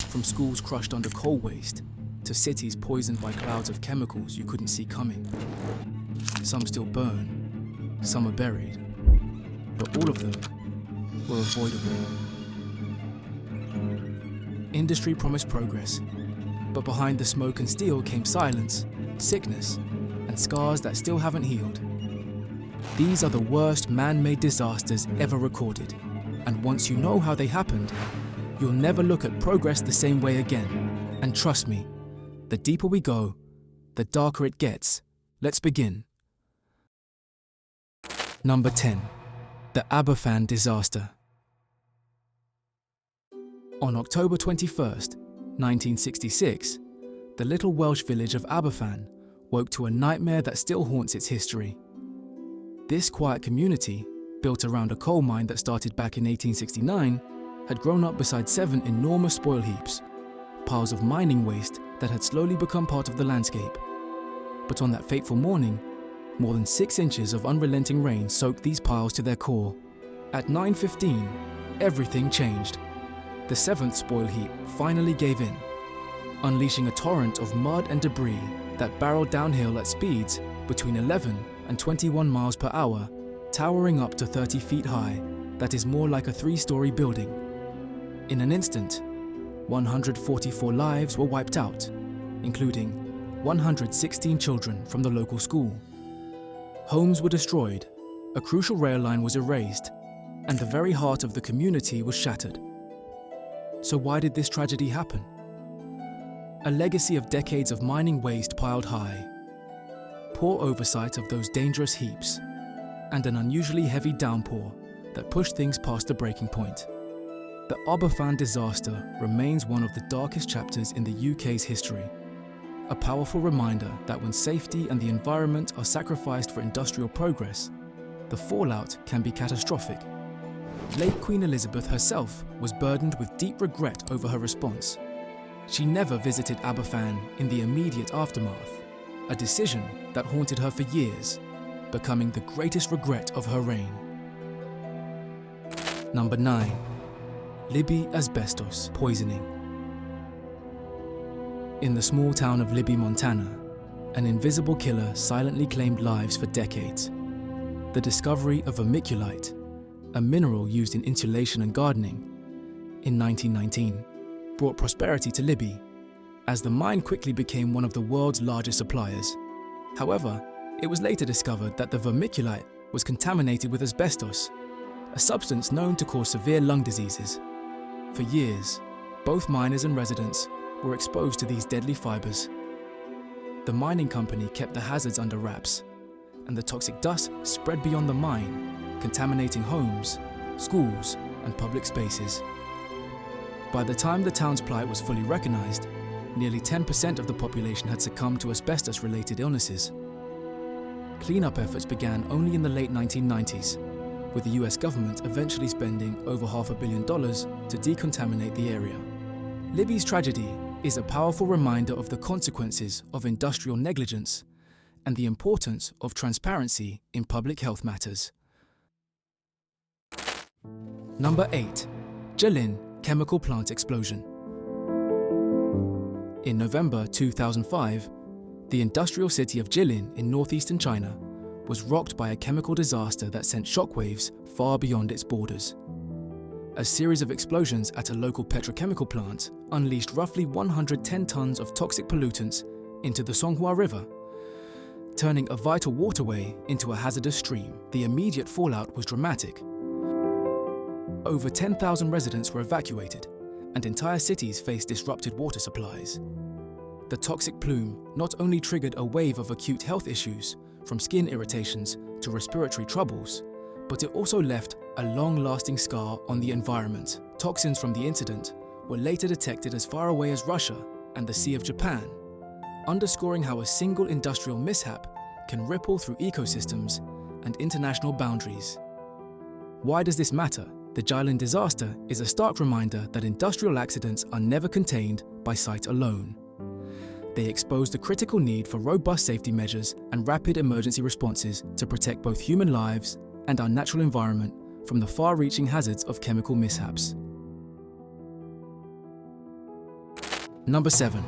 From schools crushed under coal waste, to cities poisoned by clouds of chemicals you couldn't see coming. Some still burn, some are buried, but all of them were avoidable. Industry promised progress, but behind the smoke and steel came silence, sickness, and scars that still haven't healed. These are the worst man-made disasters ever recorded, and once you know how they happened, you'll never look at progress the same way again. And trust me, the deeper we go, the darker it gets. Let's begin. Number 10. The Aberfan Disaster. On October 21st, 1966, the little Welsh village of Aberfan woke to a nightmare that still haunts its history. This quiet community, built around a coal mine that started back in 1869, had grown up beside 7 enormous spoil heaps, piles of mining waste that had slowly become part of the landscape. But on that fateful morning, more than 6 inches of unrelenting rain soaked these piles to their core. At 9:15, everything changed. The 7th spoil heap finally gave in, unleashing a torrent of mud and debris that barreled downhill at speeds between 11 and 21 miles per hour, towering up to 30 feet high. That is more like a 3-story building. In an instant, 144 lives were wiped out, including 116 children from the local school. Homes were destroyed, a crucial rail line was erased, and the very heart of the community was shattered. So why did this tragedy happen? A legacy of decades of mining waste piled high, poor oversight of those dangerous heaps, and an unusually heavy downpour that pushed things past the breaking point. The Aberfan disaster remains one of the darkest chapters in the UK's history, a powerful reminder that when safety and the environment are sacrificed for industrial progress, the fallout can be catastrophic. Late Queen Elizabeth herself was burdened with deep regret over her response. She never visited Aberfan in the immediate aftermath, a decision that haunted her for years, becoming the greatest regret of her reign. Number 9. Libby asbestos poisoning. In the small town of Libby, Montana, an invisible killer silently claimed lives for decades. The discovery of vermiculite, a mineral used in insulation and gardening, in 1919, brought prosperity to Libby, as the mine quickly became one of the world's largest suppliers. However, it was later discovered that the vermiculite was contaminated with asbestos, a substance known to cause severe lung diseases. For years, both miners and residents were exposed to these deadly fibers. The mining company kept the hazards under wraps, and the toxic dust spread beyond the mine, contaminating homes, schools, and public spaces. By the time the town's plight was fully recognized, nearly 10% of the population had succumbed to asbestos-related illnesses. Cleanup efforts began only in the late 1990s, with the US government eventually spending over $500 million to decontaminate the area. Libby's tragedy is a powerful reminder of the consequences of industrial negligence and the importance of transparency in public health matters. Number 8. Jilin chemical plant explosion. In November 2005, the industrial city of Jilin in northeastern China was rocked by a chemical disaster that sent shockwaves far beyond its borders. A series of explosions at a local petrochemical plant unleashed roughly 110 tons of toxic pollutants into the Songhua River, turning a vital waterway into a hazardous stream. The immediate fallout was dramatic. Over 10,000 residents were evacuated, and entire cities faced disrupted water supplies. The toxic plume not only triggered a wave of acute health issues, from skin irritations to respiratory troubles, but it also left a long-lasting scar on the environment. Toxins from the incident were later detected as far away as Russia and the Sea of Japan, underscoring how a single industrial mishap can ripple through ecosystems and international boundaries. Why does this matter? The Jilin disaster is a stark reminder that industrial accidents are never contained by site alone. They expose the critical need for robust safety measures and rapid emergency responses to protect both human lives and our natural environment from the far-reaching hazards of chemical mishaps. Number 7.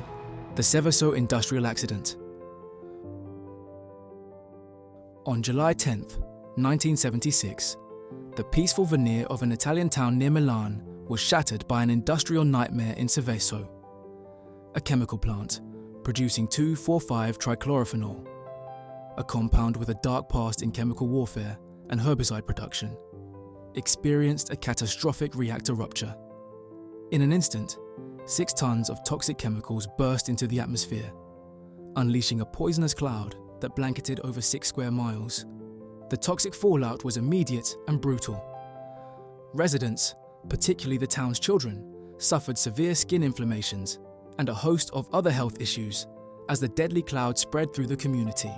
The Seveso industrial accident. On July 10, 1976, the peaceful veneer of an Italian town near Milan was shattered by an industrial nightmare in Seveso, a chemical plant producing 2,4,5-trichlorophenol, a compound with a dark past in chemical warfare and herbicide production, experienced a catastrophic reactor rupture. In an instant, 6 tons of toxic chemicals burst into the atmosphere, unleashing a poisonous cloud that blanketed over 6 square miles. The toxic fallout was immediate and brutal. Residents, particularly the town's children, suffered severe skin inflammations and a host of other health issues as the deadly cloud spread through the community.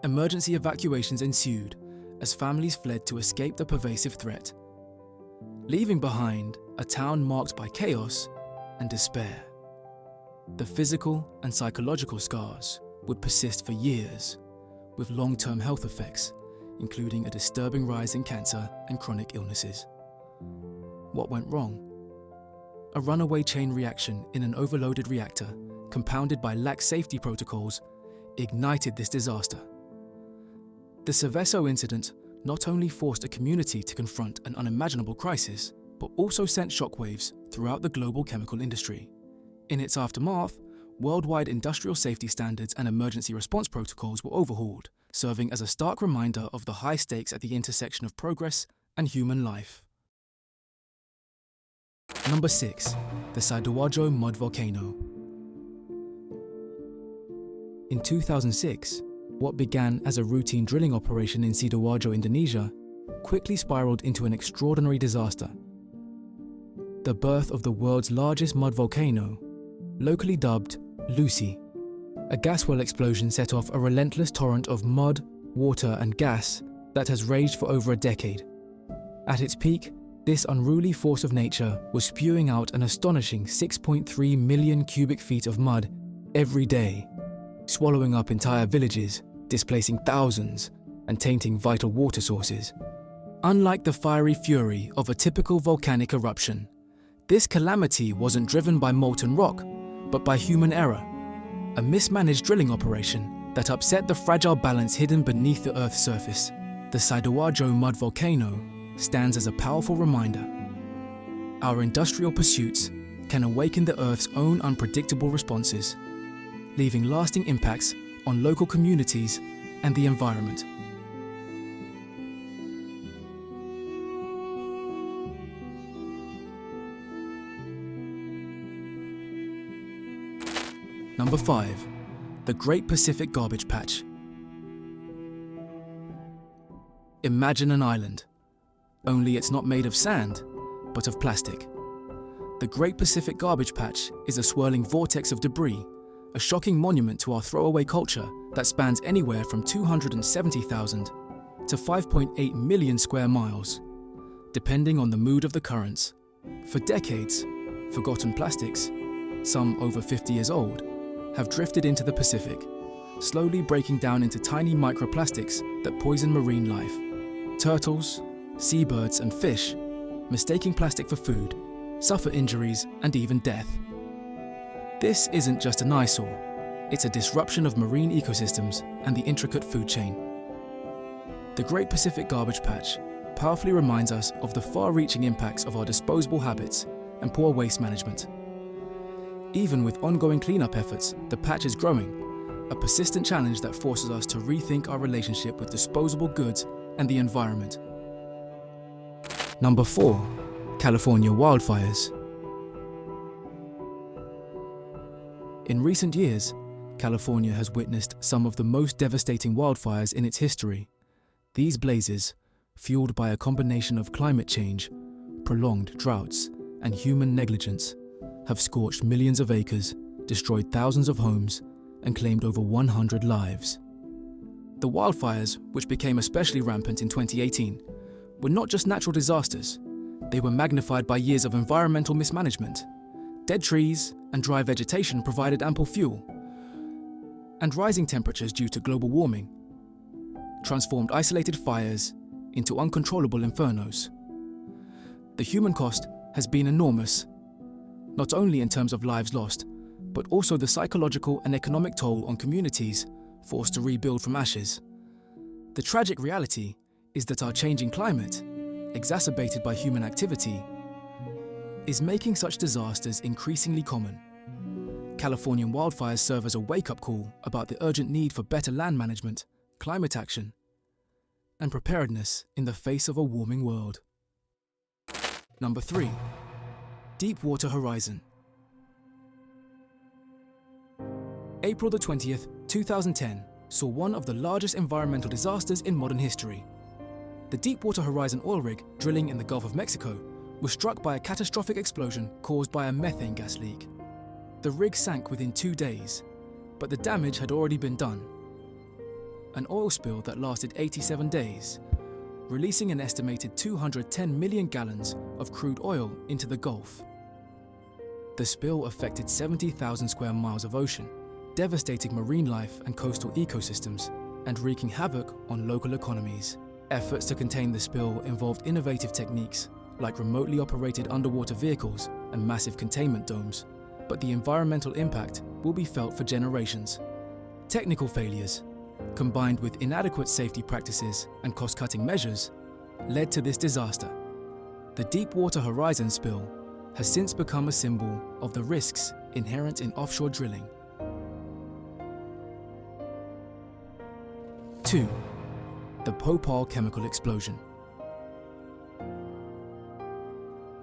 Emergency evacuations ensued as families fled to escape the pervasive threat, leaving behind a town marked by chaos and despair. The physical and psychological scars would persist for years, with long-term health effects, including a disturbing rise in cancer and chronic illnesses. What went wrong? A runaway chain reaction in an overloaded reactor, compounded by lax safety protocols, ignited this disaster. The Seveso incident not only forced a community to confront an unimaginable crisis, but also sent shockwaves throughout the global chemical industry. In its aftermath, worldwide industrial safety standards and emergency response protocols were overhauled, serving as a stark reminder of the high stakes at the intersection of progress and human life. Number 6. The Sidoarjo mud volcano. In 2006, what began as a routine drilling operation in Sidoarjo, Indonesia, quickly spiraled into an extraordinary disaster. The birth of the world's largest mud volcano, locally dubbed Lucy. A gas well explosion set off a relentless torrent of mud, water and gas that has raged for over a decade. At its peak, this unruly force of nature was spewing out an astonishing 6.3 million cubic feet of mud every day, swallowing up entire villages, displacing thousands, and tainting vital water sources. Unlike the fiery fury of a typical volcanic eruption, this calamity wasn't driven by molten rock, but by human error, a mismanaged drilling operation that upset the fragile balance hidden beneath the Earth's surface. The Sidoarjo mud volcano stands as a powerful reminder. Our industrial pursuits can awaken the Earth's own unpredictable responses, leaving lasting impacts on local communities and the environment. Number 5. The Great Pacific Garbage Patch. Imagine an island, only it's not made of sand, but of plastic. The Great Pacific Garbage Patch is a swirling vortex of debris, a shocking monument to our throwaway culture that spans anywhere from 270,000 to 5.8 million square miles, depending on the mood of the currents. For decades, forgotten plastics, some over 50 years old, have drifted into the Pacific, slowly breaking down into tiny microplastics that poison marine life. Turtles, seabirds and fish, mistaking plastic for food, suffer injuries and even death. This isn't just an eyesore, it's a disruption of marine ecosystems and the intricate food chain. The Great Pacific Garbage Patch powerfully reminds us of the far-reaching impacts of our disposable habits and poor waste management. Even with ongoing cleanup efforts, the patch is growing, a persistent challenge that forces us to rethink our relationship with disposable goods and the environment. Number 4. California wildfires. In recent years, California has witnessed some of the most devastating wildfires in its history. These blazes, fueled by a combination of climate change, prolonged droughts, and human negligence, have scorched millions of acres, destroyed thousands of homes, and claimed over 100 lives. The wildfires, which became especially rampant in 2018, were not just natural disasters. They were magnified by years of environmental mismanagement. Dead trees and dry vegetation provided ample fuel, and rising temperatures due to global warming transformed isolated fires into uncontrollable infernos. The human cost has been enormous. not only in terms of lives lost, but also the psychological and economic toll on communities forced to rebuild from ashes. The tragic reality is that our changing climate, exacerbated by human activity, is making such disasters increasingly common. Californian wildfires serve as a wake-up call about the urgent need for better land management, climate action, and preparedness in the face of a warming world. Number 3. Deepwater Horizon. April the 20th, 2010 saw one of the largest environmental disasters in modern history. The Deepwater Horizon oil rig drilling in the Gulf of Mexico was struck by a catastrophic explosion caused by a methane gas leak. The rig sank within 2 days, but the damage had already been done. An oil spill that lasted 87 days, releasing an estimated 210 million gallons of crude oil into the Gulf. The spill affected 70,000 square miles of ocean, devastating marine life and coastal ecosystems, and wreaking havoc on local economies. Efforts to contain the spill involved innovative techniques like remotely operated underwater vehicles and massive containment domes, but the environmental impact will be felt for generations. Technical failures, combined with inadequate safety practices and cost-cutting measures, led to this disaster. The Deepwater Horizon spill has since become a symbol of the risks inherent in offshore drilling. 2. The Bhopal chemical explosion.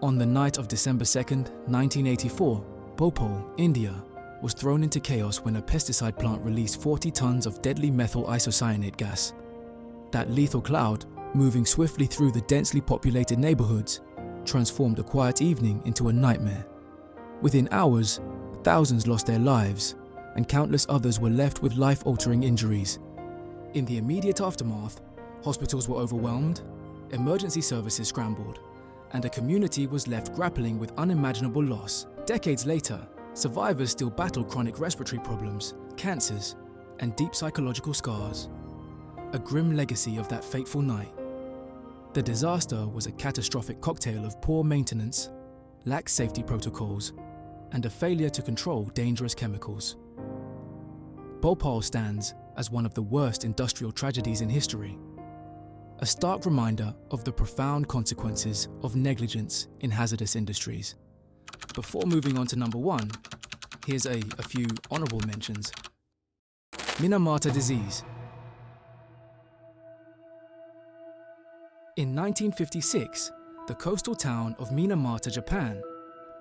On the night of December 2nd, 1984, Bhopal, India, was thrown into chaos when a pesticide plant released 40 tons of deadly methyl isocyanate gas. That lethal cloud, moving swiftly through the densely populated neighborhoods, transformed a quiet evening into a nightmare. Within hours, thousands lost their lives, and countless others were left with life-altering injuries. In the immediate aftermath, hospitals were overwhelmed, emergency services scrambled, and a community was left grappling with unimaginable loss. Decades later, survivors still battle chronic respiratory problems, cancers, and deep psychological scars. A grim legacy of that fateful night. The disaster was a catastrophic cocktail of poor maintenance, lax safety protocols, and a failure to control dangerous chemicals. Bhopal stands as one of the worst industrial tragedies in history, a stark reminder of the profound consequences of negligence in hazardous industries. Before moving on to number 1, here's a few honorable mentions. Minamata disease. In 1956, the coastal town of Minamata, Japan,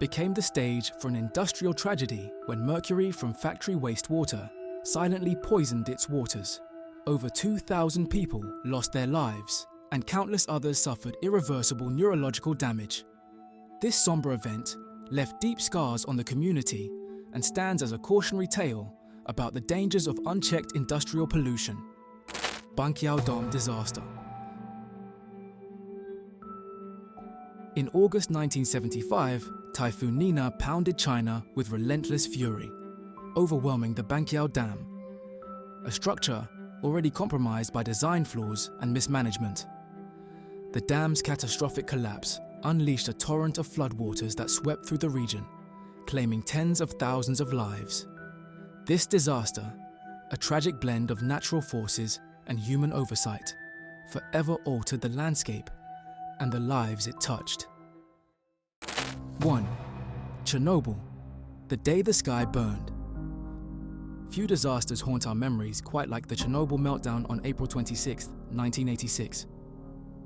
became the stage for an industrial tragedy when mercury from factory wastewater silently poisoned its waters. Over 2,000 people lost their lives, and countless others suffered irreversible neurological damage. This somber event left deep scars on the community and stands as a cautionary tale about the dangers of unchecked industrial pollution. Banqiao Dam disaster. In August 1975, Typhoon Nina pounded China with relentless fury, overwhelming the Banqiao Dam, a structure already compromised by design flaws and mismanagement. The dam's catastrophic collapse unleashed a torrent of floodwaters that swept through the region, claiming tens of thousands of lives. This disaster, a tragic blend of natural forces and human oversight, forever altered the landscape and the lives it touched. 1. Chernobyl, the day the sky burned. Few disasters haunt our memories quite like the Chernobyl meltdown on April 26, 1986.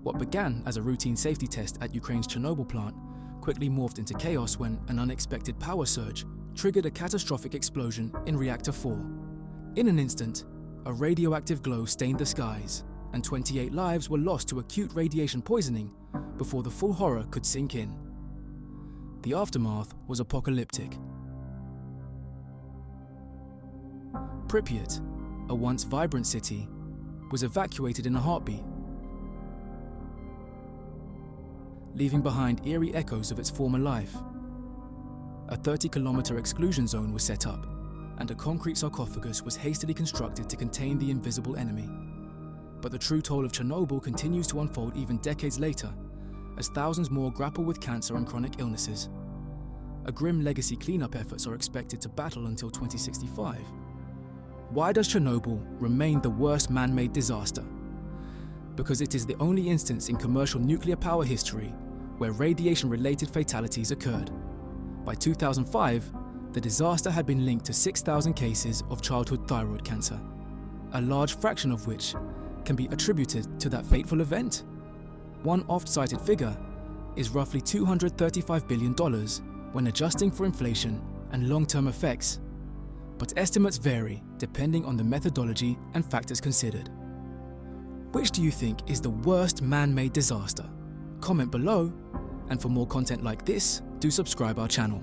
What began as a routine safety test at Ukraine's Chernobyl plant quickly morphed into chaos when an unexpected power surge triggered a catastrophic explosion in Reactor 4. In an instant, a radioactive glow stained the skies, and 28 lives were lost to acute radiation poisoning before the full horror could sink in. The aftermath was apocalyptic. Pripyat, a once vibrant city, was evacuated in a heartbeat, leaving behind eerie echoes of its former life. A 30-kilometer exclusion zone was set up, and a concrete sarcophagus was hastily constructed to contain the invisible enemy. But the true toll of Chernobyl continues to unfold even decades later, as thousands more grapple with cancer and chronic illnesses. a grim legacy cleanup efforts are expected to battle until 2065. Why does Chernobyl remain the worst man-made disaster? Because it is the only instance in commercial nuclear power history where radiation-related fatalities occurred. By 2005, the disaster had been linked to 6,000 cases of childhood thyroid cancer, a large fraction of which can be attributed to that fateful event. One oft-cited figure is roughly $235 billion when adjusting for inflation and long-term effects, but estimates vary depending on the methodology and factors considered. Which do you think is the worst man-made disaster? Comment below, and for more content like this, do subscribe our channel.